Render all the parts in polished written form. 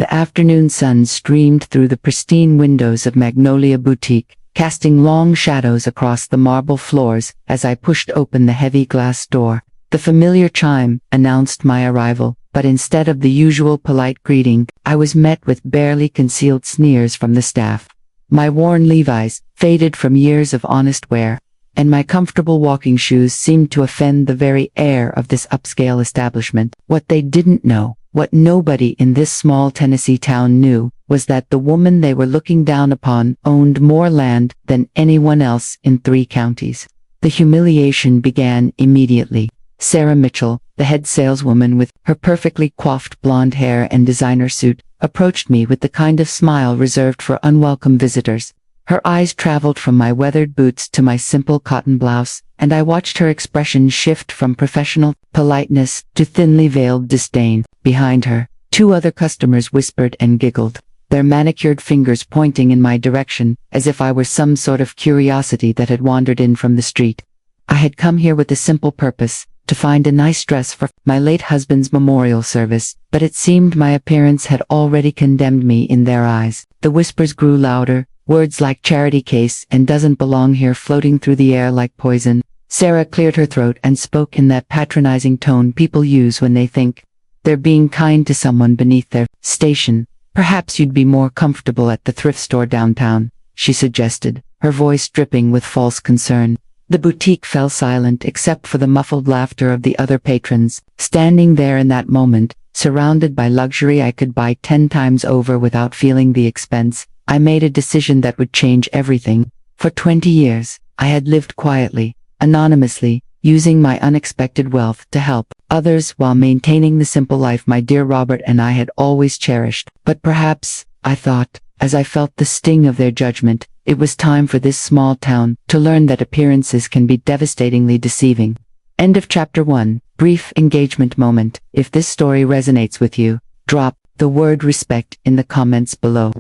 The afternoon sun streamed through the pristine windows of Magnolia Boutique, casting long shadows across the marble floors as I pushed open the heavy glass door. The familiar chime announced my arrival, but instead of the usual polite greeting, I was met with barely concealed sneers from the staff. My worn Levi's, faded from years of honest wear, and my comfortable walking shoes seemed to offend the very air of this upscale establishment. What they didn't know, what nobody in this small Tennessee town knew, was that the woman they were looking down upon owned more land than anyone else in 3 counties. The humiliation began immediately. Sarah Mitchell, the head saleswoman with her perfectly coiffed blonde hair and designer suit, approached me with the kind of smile reserved for unwelcome visitors. Her eyes traveled from my weathered boots to my simple cotton blouse, and I watched her expression shift from professional politeness to thinly veiled disdain. Behind her, 2 other customers whispered and giggled, their manicured fingers pointing in my direction, as if I were some sort of curiosity that had wandered in from the street. I had come here with a simple purpose, to find a nice dress for my late husband's memorial service, but it seemed my appearance had already condemned me in their eyes. The whispers grew louder, words like charity case and doesn't belong here floating through the air like poison. Sarah cleared her throat and spoke in that patronizing tone people use when they think they're being kind to someone beneath their station. Perhaps you'd be more comfortable at the thrift store downtown, she suggested, her voice dripping with false concern. The boutique fell silent except for the muffled laughter of the other patrons. Standing there in that moment, surrounded by luxury I could buy 10 times over without feeling the expense, I made a decision that would change everything. For 20 years, I had lived quietly, anonymously, using my unexpected wealth to help others while maintaining the simple life my dear Robert and I had always cherished. But perhaps, I thought, as I felt the sting of their judgment, it was time for this small town to learn that appearances can be devastatingly deceiving. End of chapter 1. Brief engagement moment. If this story resonates with you, drop the word respect in the comments below.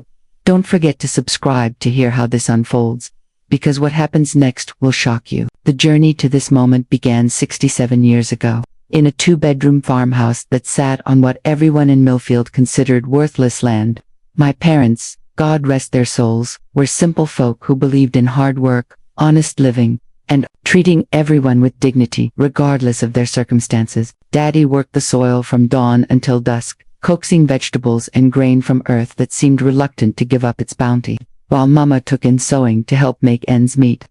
Don't forget to subscribe to hear how this unfolds, because what happens next will shock you. The journey to this moment began 67 years ago, in a 2-bedroom farmhouse that sat on what everyone in Millfield considered worthless land. My parents, God rest their souls, were simple folk who believed in hard work, honest living, and treating everyone with dignity, regardless of their circumstances. Daddy worked the soil from dawn until dusk, coaxing vegetables and grain from earth that seemed reluctant to give up its bounty, while Mama took in sewing to help make ends meet.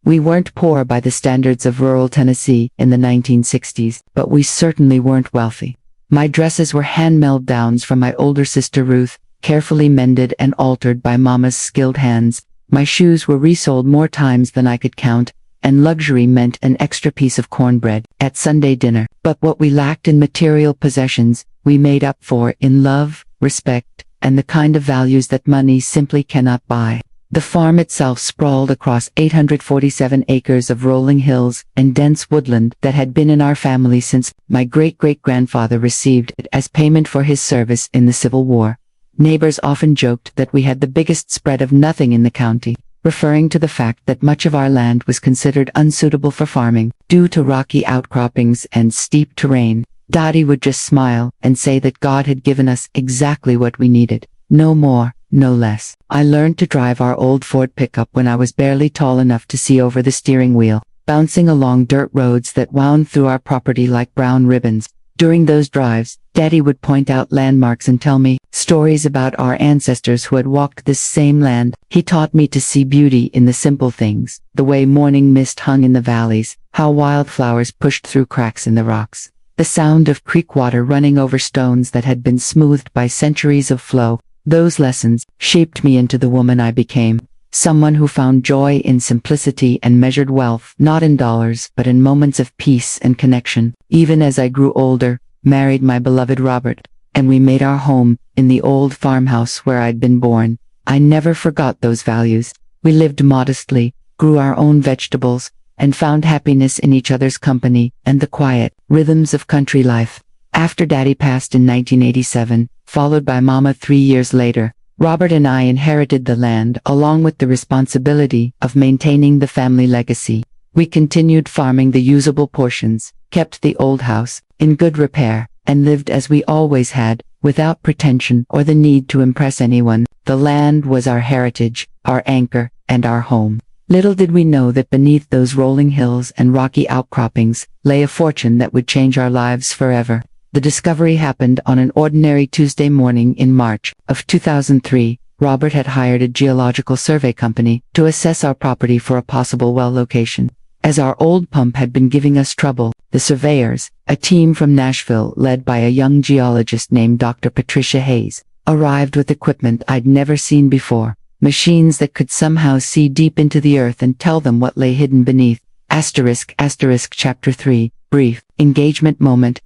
We weren't poor by the standards of rural Tennessee in the 1960s, but we certainly weren't wealthy. My dresses were hand-me-downs from my older sister Ruth, carefully mended and altered by Mama's skilled hands. My shoes were resold more times than I could count, and luxury meant an extra piece of cornbread at Sunday dinner. But what we lacked in material possessions, we made up for in love, respect, and the kind of values that money simply cannot buy. The farm itself sprawled across 847 acres of rolling hills and dense woodland that had been in our family since my great-great-grandfather received it as payment for his service in the Civil War. Neighbors often joked that we had the biggest spread of nothing in the county, referring to the fact that much of our land was considered unsuitable for farming, due to rocky outcroppings and steep terrain. Daddy would just smile and say that God had given us exactly what we needed, no more, no less. I learned to drive our old Ford pickup when I was barely tall enough to see over the steering wheel, bouncing along dirt roads that wound through our property like brown ribbons. During those drives, Daddy would point out landmarks and tell me stories about our ancestors who had walked this same land. He taught me to see beauty in the simple things, the way morning mist hung in the valleys, how wildflowers pushed through cracks in the rocks, the sound of creek water running over stones that had been smoothed by centuries of flow. Those lessons shaped me into the woman I became, someone who found joy in simplicity and measured wealth not in dollars but in moments of peace and connection. Even as I grew older, married my beloved Robert, and we made our home in the old farmhouse where I'd been born, I never forgot those values. We lived modestly, grew our own vegetables, and found happiness in each other's company and the quiet rhythms of country life. After Daddy passed in 1987, followed by Mama 3 years later, Robert and I inherited the land along with the responsibility of maintaining the family legacy. We continued farming the usable portions, kept the old house in good repair, and lived as we always had, without pretension or the need to impress anyone. The land was our heritage, our anchor, and our home. Little did we know that beneath those rolling hills and rocky outcroppings lay a fortune that would change our lives forever. The discovery happened on an ordinary Tuesday morning in March of 2003. Robert had hired a geological survey company to assess our property for a possible well location. As our old pump had been giving us trouble, the surveyors, a team from Nashville led by a young geologist named Dr. Patricia Hayes, arrived with equipment I'd never seen before. Machines that could somehow see deep into the earth and tell them what lay hidden beneath. Chapter 3, brief, engagement moment,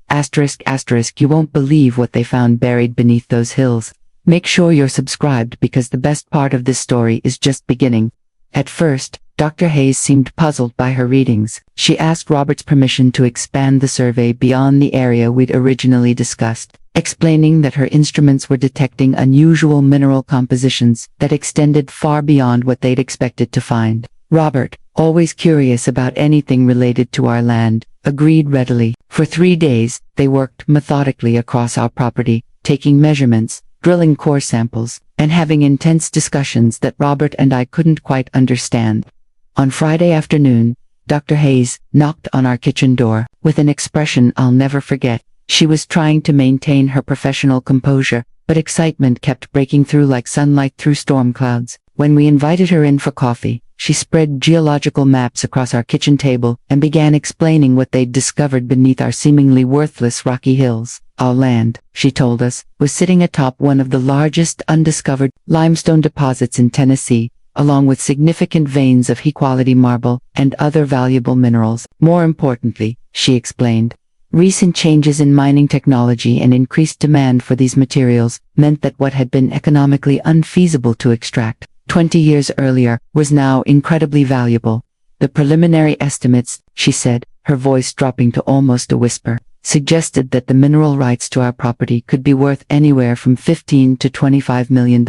you won't believe what they found buried beneath those hills. Make sure you're subscribed because the best part of this story is just beginning. At first, Dr. Hayes seemed puzzled by her readings. She asked Robert's permission to expand the survey beyond the area we'd originally discussed, explaining that her instruments were detecting unusual mineral compositions that extended far beyond what they'd expected to find. Robert, always curious about anything related to our land, agreed readily. For 3 days, they worked methodically across our property, taking measurements, drilling core samples, and having intense discussions that Robert and I couldn't quite understand. On Friday afternoon, Dr. Hayes knocked on our kitchen door with an expression I'll never forget. She was trying to maintain her professional composure, but excitement kept breaking through like sunlight through storm clouds. When we invited her in for coffee, she spread geological maps across our kitchen table and began explaining what they'd discovered beneath our seemingly worthless rocky hills. Our land, she told us, was sitting atop one of the largest undiscovered limestone deposits in Tennessee, along with significant veins of high-quality marble and other valuable minerals. More importantly, she explained, recent changes in mining technology and increased demand for these materials meant that what had been economically unfeasible to extract 20 years earlier was now incredibly valuable. The preliminary estimates, she said, her voice dropping to almost a whisper, suggested that the mineral rights to our property could be worth anywhere from $15 to $25 million.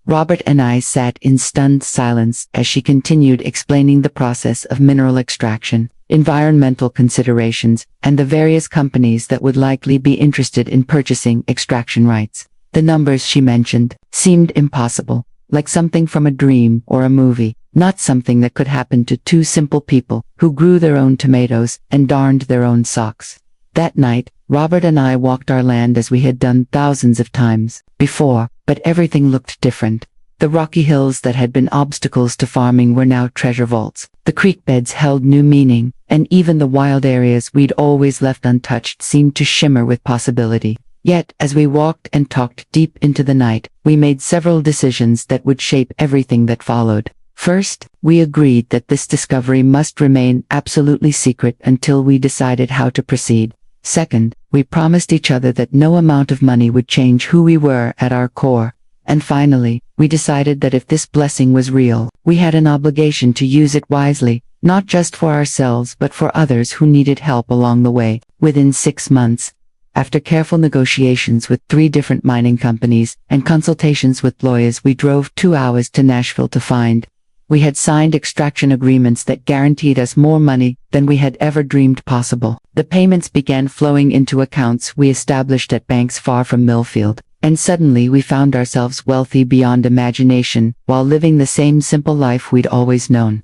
Robert and I sat in stunned silence as she continued explaining the process of mineral extraction, environmental considerations, and the various companies that would likely be interested in purchasing extraction rights. The numbers she mentioned seemed impossible, like something from a dream or a movie, not something that could happen to two simple people who grew their own tomatoes and darned their own socks. That night, Robert and I walked our land as we had done thousands of times before, but everything looked different. The rocky hills that had been obstacles to farming were now treasure vaults. The creek beds held new meaning, and even the wild areas we'd always left untouched seemed to shimmer with possibility. Yet, as we walked and talked deep into the night, we made several decisions that would shape everything that followed. First, we agreed that this discovery must remain absolutely secret until we decided how to proceed. Second, we promised each other that no amount of money would change who we were at our core. And finally, we decided that if this blessing was real, we had an obligation to use it wisely, not just for ourselves but for others who needed help along the way. Within 6 months, after careful negotiations with 3 different mining companies and consultations with lawyers, we drove 2 hours to Nashville to find. We had signed extraction agreements that guaranteed us more money than we had ever dreamed possible. The payments began flowing into accounts we established at banks far from Millfield, and suddenly we found ourselves wealthy beyond imagination while living the same simple life we'd always known.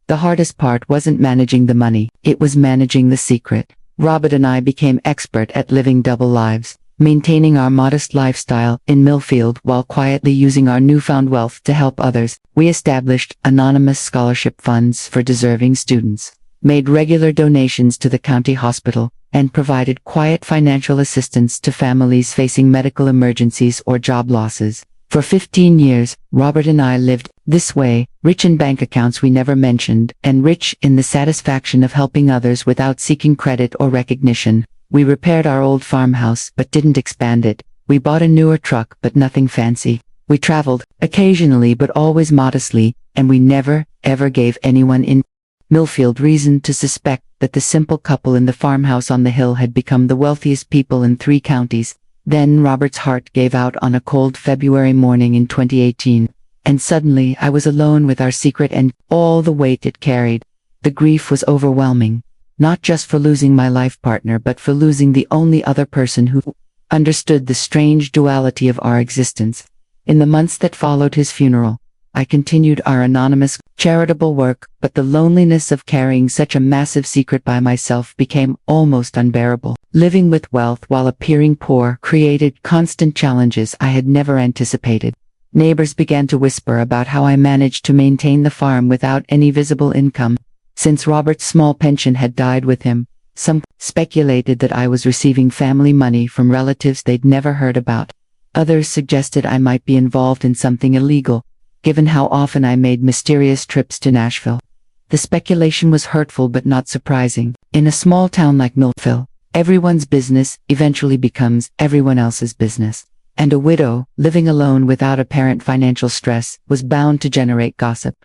The hardest part wasn't managing the money, it was managing the secret. Robert and I became expert at living double lives, maintaining our modest lifestyle in Millfield while quietly using our newfound wealth to help others. We established anonymous scholarship funds for deserving students, made regular donations to the county hospital, and provided quiet financial assistance to families facing medical emergencies or job losses. For 15 years, Robert and I lived this way, rich in bank accounts we never mentioned, and rich in the satisfaction of helping others without seeking credit or recognition. We repaired our old farmhouse but didn't expand it. We bought a newer truck but nothing fancy. We traveled, occasionally but always modestly, and we never, ever gave anyone in Millfield reason to suspect that the simple couple in the farmhouse on the hill had become the wealthiest people in 3 counties. Then Robert's heart gave out on a cold February morning in 2018, and suddenly I was alone with our secret and all the weight it carried. The grief was overwhelming, not just for losing my life partner but for losing the only other person who understood the strange duality of our existence. In the months that followed his funeral, I continued our anonymous, charitable work, but the loneliness of carrying such a massive secret by myself became almost unbearable. Living with wealth while appearing poor created constant challenges I had never anticipated. Neighbors began to whisper about how I managed to maintain the farm without any visible income. Since Robert's small pension had died with him, some speculated that I was receiving family money from relatives they'd never heard about. Others suggested I might be involved in something illegal, given how often I made mysterious trips to Nashville. The speculation was hurtful but not surprising. In a small town like Millville, everyone's business eventually becomes everyone else's business. And a widow, living alone without apparent financial stress, was bound to generate gossip.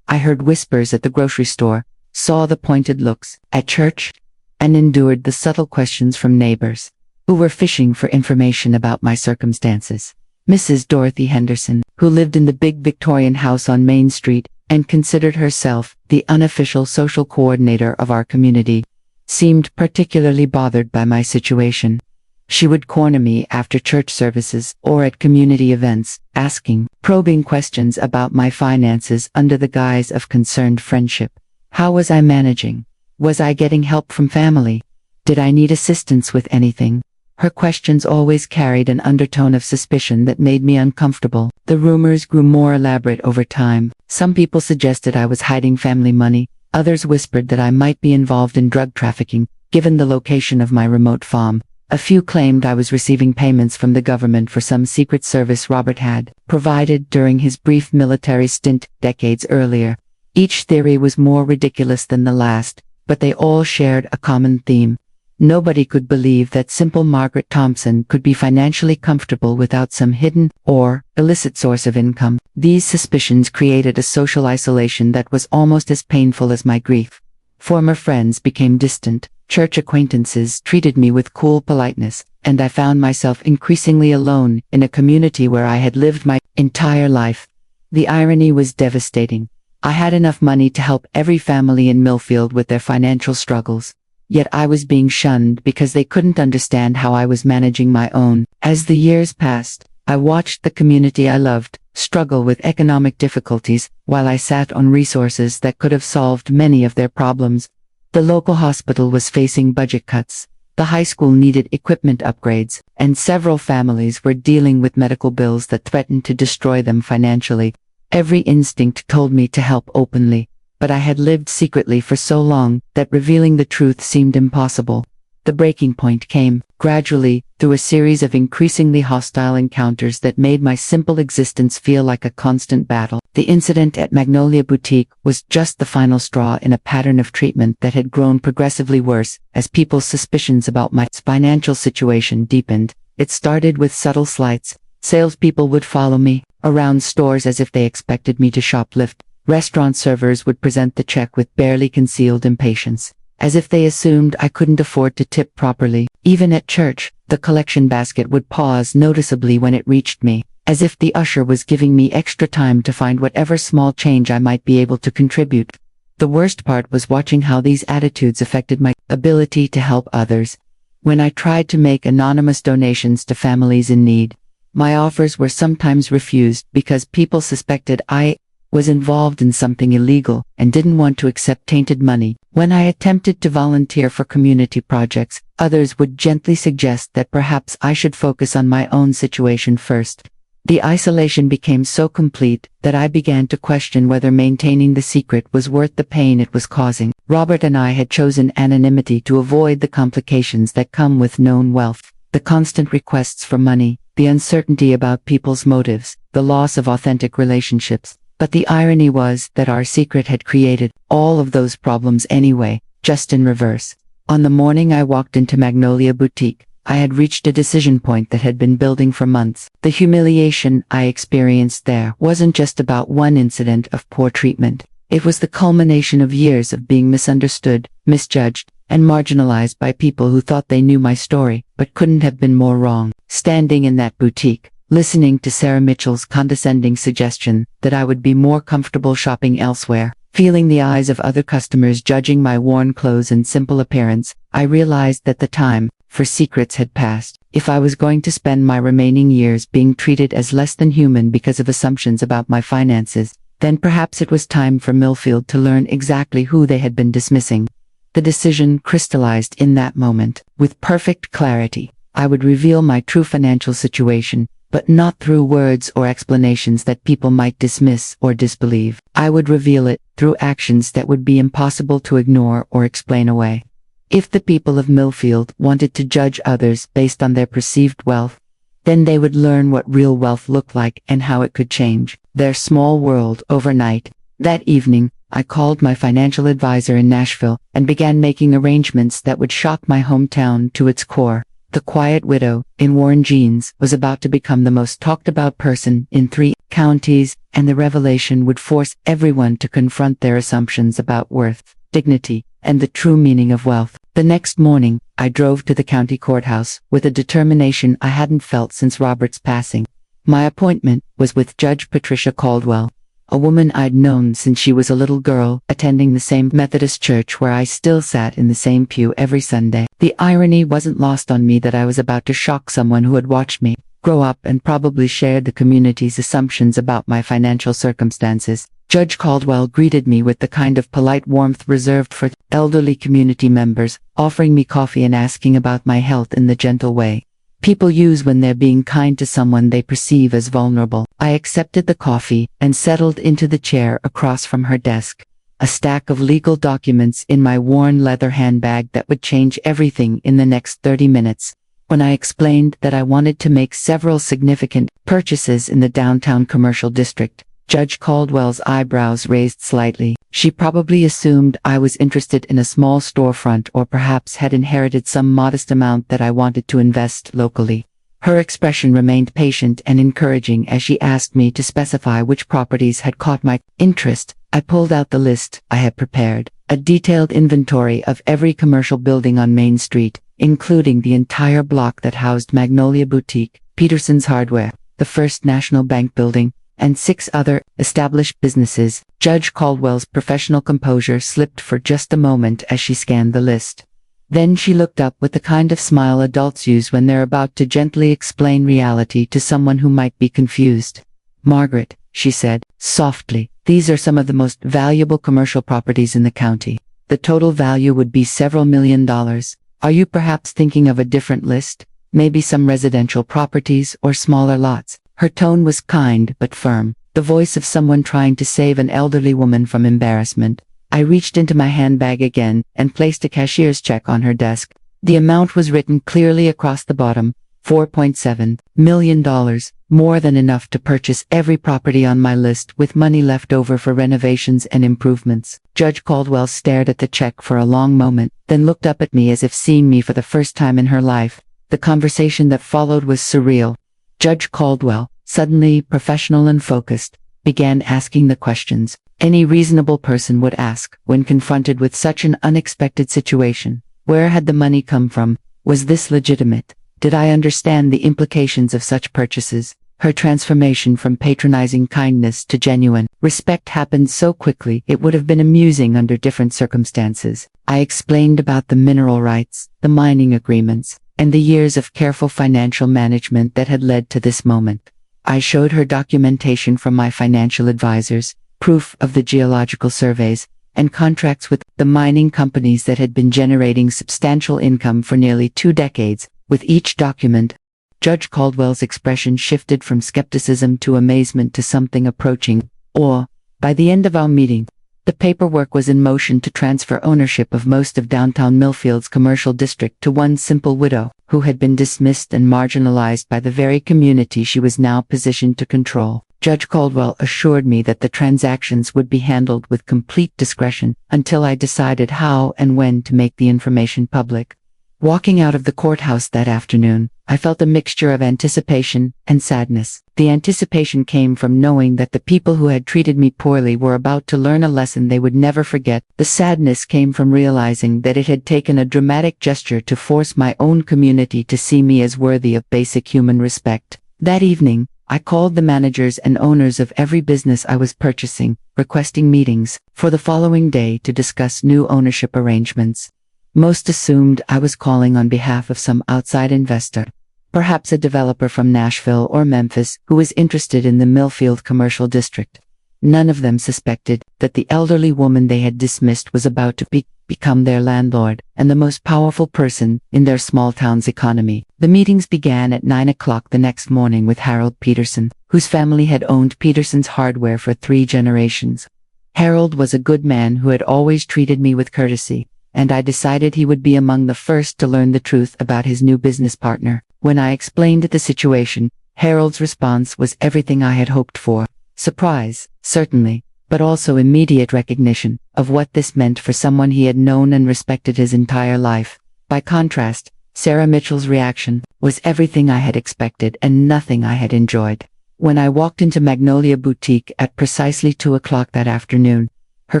I heard whispers at the grocery store, saw the pointed looks at church, and endured the subtle questions from neighbors who were fishing for information about my circumstances. Mrs. Dorothy Henderson, who lived in the big Victorian house on Main Street and considered herself the unofficial social coordinator of our community, seemed particularly bothered by my situation. She would corner me after church services or at community events, asking probing questions about my finances under the guise of concerned friendship. How was I managing? Was I getting help from family? Did I need assistance with anything? Her questions always carried an undertone of suspicion that made me uncomfortable. The rumors grew more elaborate over time. Some people suggested I was hiding family money. Others whispered that I might be involved in drug trafficking, given the location of my remote farm. A few claimed I was receiving payments from the government for some secret service Robert had provided during his brief military stint decades earlier. Each theory was more ridiculous than the last, but they all shared a common theme. Nobody could believe that simple Margaret Thompson could be financially comfortable without some hidden or illicit source of income. These suspicions created a social isolation that was almost as painful as my grief. Former friends became distant, church acquaintances treated me with cool politeness, and I found myself increasingly alone in a community where I had lived my entire life. The irony was devastating. I had enough money to help every family in Millfield with their financial struggles. Yet I was being shunned because they couldn't understand how I was managing my own. As the years passed, I watched the community I loved struggle with economic difficulties while I sat on resources that could have solved many of their problems. The local hospital was facing budget cuts, the high school needed equipment upgrades, and several families were dealing with medical bills that threatened to destroy them financially. Every instinct told me to help openly, but I had lived secretly for so long that revealing the truth seemed impossible. The breaking point came, gradually, through a series of increasingly hostile encounters that made my simple existence feel like a constant battle. The incident at Magnolia Boutique was just the final straw in a pattern of treatment that had grown progressively worse as people's suspicions about my financial situation deepened. It started with subtle slights. Salespeople would follow me around stores as if they expected me to shoplift. Restaurant servers would present the check with barely concealed impatience, as if they assumed I couldn't afford to tip properly. Even at church, the collection basket would pause noticeably when it reached me, as if the usher was giving me extra time to find whatever small change I might be able to contribute. The worst part was watching how these attitudes affected my ability to help others. When I tried to make anonymous donations to families in need, my offers were sometimes refused because people suspected I was involved in something illegal and didn't want to accept tainted money. When I attempted to volunteer for community projects, others would gently suggest that perhaps I should focus on my own situation first. The isolation became so complete that I began to question whether maintaining the secret was worth the pain it was causing. Robert and I had chosen anonymity to avoid the complications that come with known wealth. The constant requests for money, the uncertainty about people's motives, the loss of authentic relationships. But the irony was that our secret had created all of those problems anyway, just in reverse. On the morning I walked into Magnolia Boutique, I had reached a decision point that had been building for months. The humiliation I experienced there wasn't just about one incident of poor treatment. It was the culmination of years of being misunderstood, misjudged, and marginalized by people who thought they knew my story, but couldn't have been more wrong. Standing in that boutique, listening to Sarah Mitchell's condescending suggestion that I would be more comfortable shopping elsewhere, feeling the eyes of other customers judging my worn clothes and simple appearance, I realized that the time for secrets had passed. If I was going to spend my remaining years being treated as less than human because of assumptions about my finances, then perhaps it was time for Millfield to learn exactly who they had been dismissing. The decision crystallized in that moment. With perfect clarity, I would reveal my true financial situation, but not through words or explanations that people might dismiss or disbelieve. I would reveal it through actions that would be impossible to ignore or explain away. If the people of Millfield wanted to judge others based on their perceived wealth, then they would learn what real wealth looked like and how it could change their small world overnight. That evening, I called my financial advisor in Nashville and began making arrangements that would shock my hometown to its core. The quiet widow, in worn jeans, was about to become the most talked about person in 3 counties, and the revelation would force everyone to confront their assumptions about worth, dignity, and the true meaning of wealth. The next morning, I drove to the county courthouse with a determination I hadn't felt since Robert's passing. My appointment was with Judge Patricia Caldwell, a woman I'd known since she was a little girl, attending the same Methodist church where I still sat in the same pew every Sunday. The irony wasn't lost on me that I was about to shock someone who had watched me grow up and probably shared the community's assumptions about my financial circumstances. Judge Caldwell greeted me with the kind of polite warmth reserved for elderly community members, offering me coffee and asking about my health in the gentle way people use when they're being kind to someone they perceive as vulnerable. I accepted the coffee and settled into the chair across from her desk, a stack of legal documents in my worn leather handbag that would change everything in the next 30 minutes. When I explained that I wanted to make several significant purchases in the downtown commercial district, Judge Caldwell's eyebrows raised slightly. She probably assumed I was interested in a small storefront or perhaps had inherited some modest amount that I wanted to invest locally. Her expression remained patient and encouraging as she asked me to specify which properties had caught my interest. I pulled out the list I had prepared, a detailed inventory of every commercial building on Main Street, including the entire block that housed Magnolia Boutique, Peterson's Hardware, the First National Bank building, and 6 other established businesses. Judge Caldwell's professional composure slipped for just a moment as she scanned the list. Then she looked up with the kind of smile adults use when they're about to gently explain reality to someone who might be confused. "Margaret," she said, softly, "these are some of the most valuable commercial properties in the county. The total value would be several $1,000,000. Are you perhaps thinking of a different list? Maybe some residential properties or smaller lots?" Her tone was kind but firm, the voice of someone trying to save an elderly woman from embarrassment. I reached into my handbag again and placed a cashier's check on her desk. The amount was written clearly across the bottom, $4.7 million, more than enough to purchase every property on my list with money left over for renovations and improvements. Judge Caldwell stared at the check for a long moment, then looked up at me as if seeing me for the first time in her life. The conversation that followed was surreal. Judge Caldwell, suddenly professional and focused, began asking the questions any reasonable person would ask when confronted with such an unexpected situation. Where had the money come from? Was this legitimate? Did I understand the implications of such purchases? Her transformation from patronizing kindness to genuine respect happened so quickly it would have been amusing under different circumstances. I explained about the mineral rights, the mining agreements, and the years of careful financial management that had led to this moment. I showed her documentation from my financial advisors, proof of the geological surveys, and contracts with the mining companies that had been generating substantial income for nearly 2 decades. With each document, Judge Caldwell's expression shifted from skepticism to amazement to something approaching awe. By the end of our meeting, the paperwork was in motion to transfer ownership of most of downtown Millfield's commercial district to one simple widow, who had been dismissed and marginalized by the very community she was now positioned to control. Judge Caldwell assured me that the transactions would be handled with complete discretion until I decided how and when to make the information public. Walking out of the courthouse that afternoon, I felt a mixture of anticipation and sadness. The anticipation came from knowing that the people who had treated me poorly were about to learn a lesson they would never forget. The sadness came from realizing that it had taken a dramatic gesture to force my own community to see me as worthy of basic human respect. That evening, I called the managers and owners of every business I was purchasing, requesting meetings for the following day to discuss new ownership arrangements. Most assumed I was calling on behalf of some outside investor, perhaps a developer from Nashville or Memphis who was interested in the Millfield commercial district. None of them suspected that the elderly woman they had dismissed was about to become their landlord and the most powerful person in their small town's economy. The meetings began at 9 o'clock the next morning with Harold Peterson, whose family had owned Peterson's Hardware for 3 generations. Harold was a good man who had always treated me with courtesy, and I decided he would be among the first to learn the truth about his new business partner. When I explained the situation, Harold's response was everything I had hoped for. Surprise, certainly, but also immediate recognition of what this meant for someone he had known and respected his entire life. By contrast, Sarah Mitchell's reaction was everything I had expected and nothing I had enjoyed. When I walked into Magnolia Boutique at precisely 2 o'clock that afternoon, her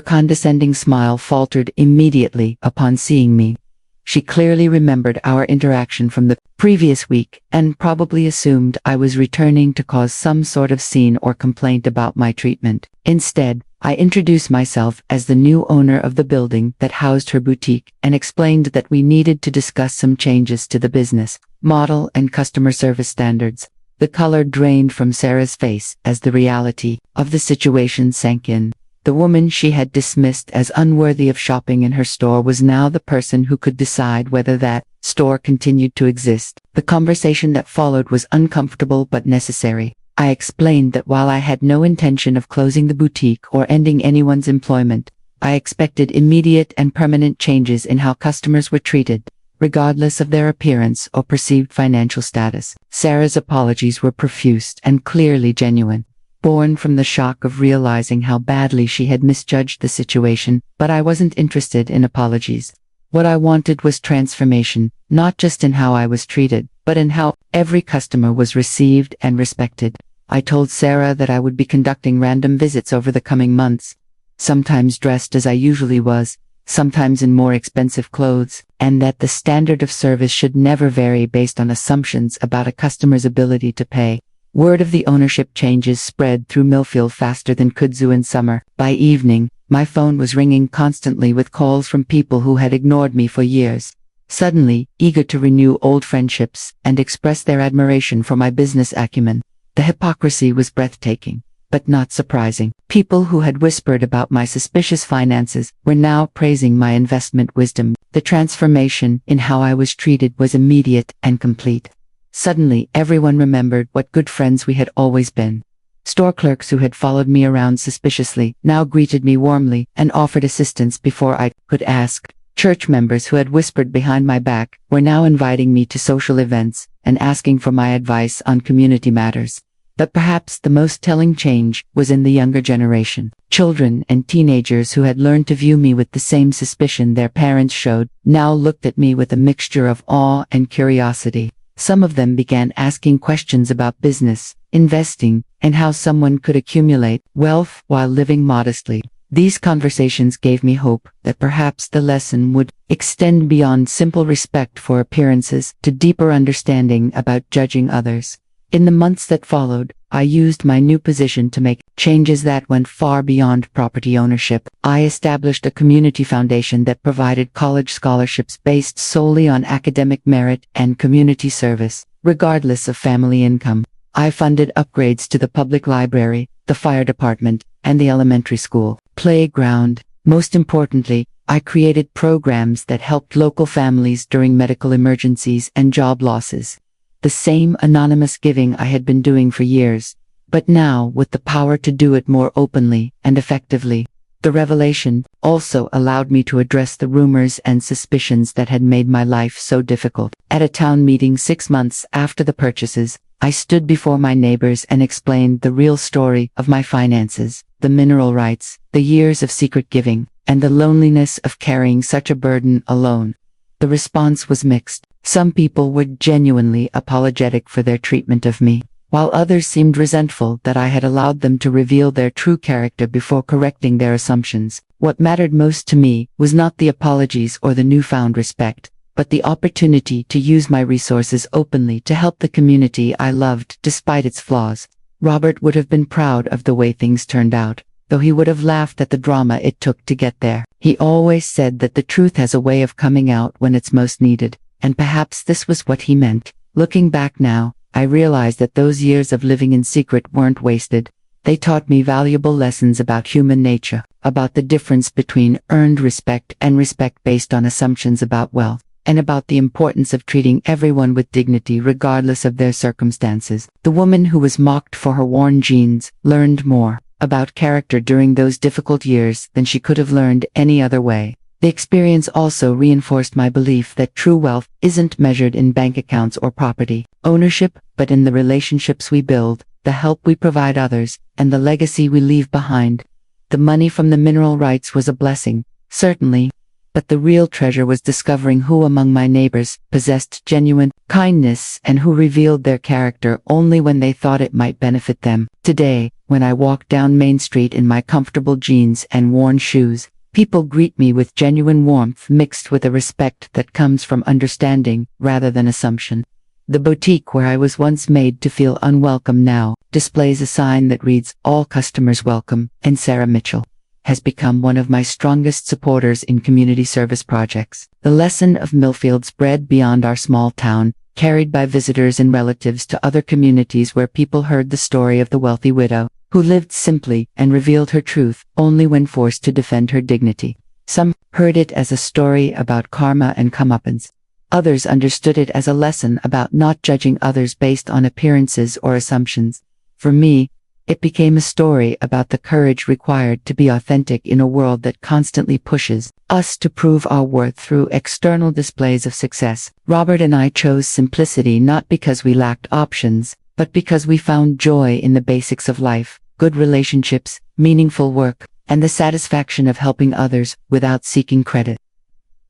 condescending smile faltered immediately upon seeing me. She clearly remembered our interaction from the previous week and probably assumed I was returning to cause some sort of scene or complaint about my treatment. Instead, I introduced myself as the new owner of the building that housed her boutique and explained that we needed to discuss some changes to the business model and customer service standards. The color drained from Sarah's face as the reality of the situation sank in. The woman she had dismissed as unworthy of shopping in her store was now the person who could decide whether that store continued to exist. The conversation that followed was uncomfortable but necessary. I explained that while I had no intention of closing the boutique or ending anyone's employment, I expected immediate and permanent changes in how customers were treated, regardless of their appearance or perceived financial status. Sarah's apologies were profuse and clearly genuine, born from the shock of realizing how badly she had misjudged the situation, but I wasn't interested in apologies. What I wanted was transformation, not just in how I was treated, but in how every customer was received and respected. I told Sarah that I would be conducting random visits over the coming months, sometimes dressed as I usually was, sometimes in more expensive clothes, and that the standard of service should never vary based on assumptions about a customer's ability to pay. Word of the ownership changes spread through Millfield faster than kudzu in summer. By evening, my phone was ringing constantly with calls from people who had ignored me for years, suddenly eager to renew old friendships and express their admiration for my business acumen. The hypocrisy was breathtaking, but not surprising. People who had whispered about my suspicious finances were now praising my investment wisdom. The transformation in how I was treated was immediate and complete. Suddenly, everyone remembered what good friends we had always been. Store clerks who had followed me around suspiciously now greeted me warmly and offered assistance before I could ask. Church members who had whispered behind my back were now inviting me to social events and asking for my advice on community matters. But perhaps the most telling change was in the younger generation. Children and teenagers who had learned to view me with the same suspicion their parents showed now looked at me with a mixture of awe and curiosity. Some of them began asking questions about business, investing, and how someone could accumulate wealth while living modestly. These conversations gave me hope that perhaps the lesson would extend beyond simple respect for appearances to deeper understanding about judging others. In the months that followed, I used my new position to make changes that went far beyond property ownership. I established a community foundation that provided college scholarships based solely on academic merit and community service, regardless of family income. I funded upgrades to the public library, the fire department, and the elementary school playground. Most importantly, I created programs that helped local families during medical emergencies and job losses. The same anonymous giving I had been doing for years, but now with the power to do it more openly and effectively. The revelation also allowed me to address the rumors and suspicions that had made my life so difficult. At a town meeting 6 months after the purchases, I stood before my neighbors and explained the real story of my finances, the mineral rights, the years of secret giving, and the loneliness of carrying such a burden alone. The response was mixed. Some people were genuinely apologetic for their treatment of me, while others seemed resentful that I had allowed them to reveal their true character before correcting their assumptions. What mattered most to me was not the apologies or the newfound respect, but the opportunity to use my resources openly to help the community I loved despite its flaws. Robert would have been proud of the way things turned out. though he would have laughed at the drama it took to get there. He always said that the truth has a way of coming out when it's most needed, and perhaps this was what he meant. Looking back now, I realize that those years of living in secret weren't wasted. They taught me valuable lessons about human nature, about the difference between earned respect and respect based on assumptions about wealth, and about the importance of treating everyone with dignity regardless of their circumstances. The woman who was mocked for her worn jeans learned more about character during those difficult years than she could have learned any other way. The experience also reinforced my belief that true wealth isn't measured in bank accounts or property ownership, but in the relationships we build, the help we provide others, and the legacy we leave behind. The money from the mineral rights was a blessing, certainly, but the real treasure was discovering who among my neighbors possessed genuine kindness and who revealed their character only when they thought it might benefit them. Today, when I walk down Main Street in my comfortable jeans and worn shoes, people greet me with genuine warmth mixed with a respect that comes from understanding rather than assumption. The boutique where I was once made to feel unwelcome now displays a sign that reads, "All customers welcome," and Sarah Mitchell has become one of my strongest supporters in community service projects. The lesson of Millfield spread beyond our small town, carried by visitors and relatives to other communities where people heard the story of the wealthy widow, who lived simply and revealed her truth only when forced to defend her dignity. Some heard it as a story about karma and comeuppance. Others understood it as a lesson about not judging others based on appearances or assumptions. For me, it became a story about the courage required to be authentic in a world that constantly pushes us to prove our worth through external displays of success. Robert and I chose simplicity not because we lacked options, but because we found joy in the basics of life, good relationships, meaningful work, and the satisfaction of helping others without seeking credit.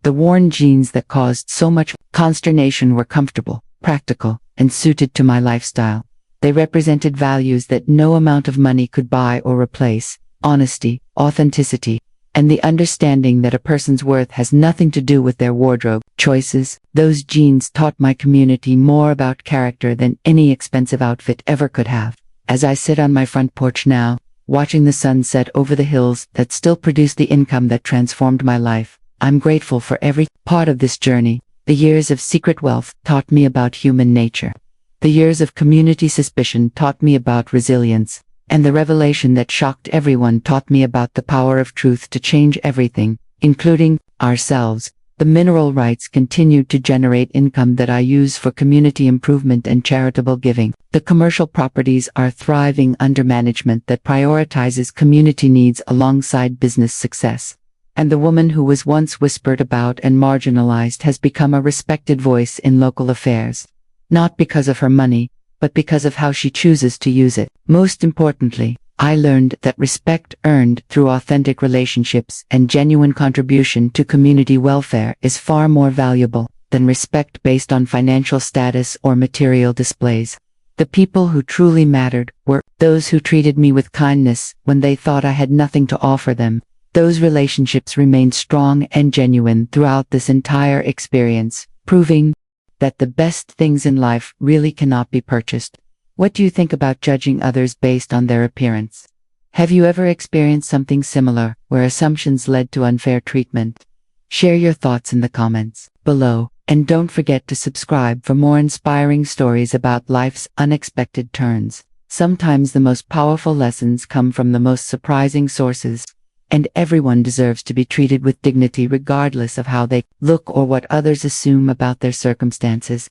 The worn jeans that caused so much consternation were comfortable, practical, and suited to my lifestyle. They represented values that no amount of money could buy or replace: honesty, authenticity, and the understanding that a person's worth has nothing to do with their wardrobe choices. Those jeans taught my community more about character than any expensive outfit ever could have. As I sit on my front porch now, watching the sun set over the hills that still produce the income that transformed my life, I'm grateful for every part of this journey. The years of secret wealth taught me about human nature. The years of community suspicion taught me about resilience, and the revelation that shocked everyone taught me about the power of truth to change everything, including ourselves. The mineral rights continued to generate income that I use for community improvement and charitable giving. The commercial properties are thriving under management that prioritizes community needs alongside business success. And the woman who was once whispered about and marginalized has become a respected voice in local affairs. Not because of her money, but because of how she chooses to use it. Most importantly, I learned that respect earned through authentic relationships and genuine contribution to community welfare is far more valuable than respect based on financial status or material displays. The people who truly mattered were those who treated me with kindness when they thought I had nothing to offer them. Those relationships remained strong and genuine throughout this entire experience, proving that the best things in life really cannot be purchased. What do you think about judging others based on their appearance? Have you ever experienced something similar, where assumptions led to unfair treatment? Share your thoughts in the comments below, and don't forget to subscribe for more inspiring stories about life's unexpected turns. Sometimes the most powerful lessons come from the most surprising sources. And everyone deserves to be treated with dignity regardless of how they look or what others assume about their circumstances.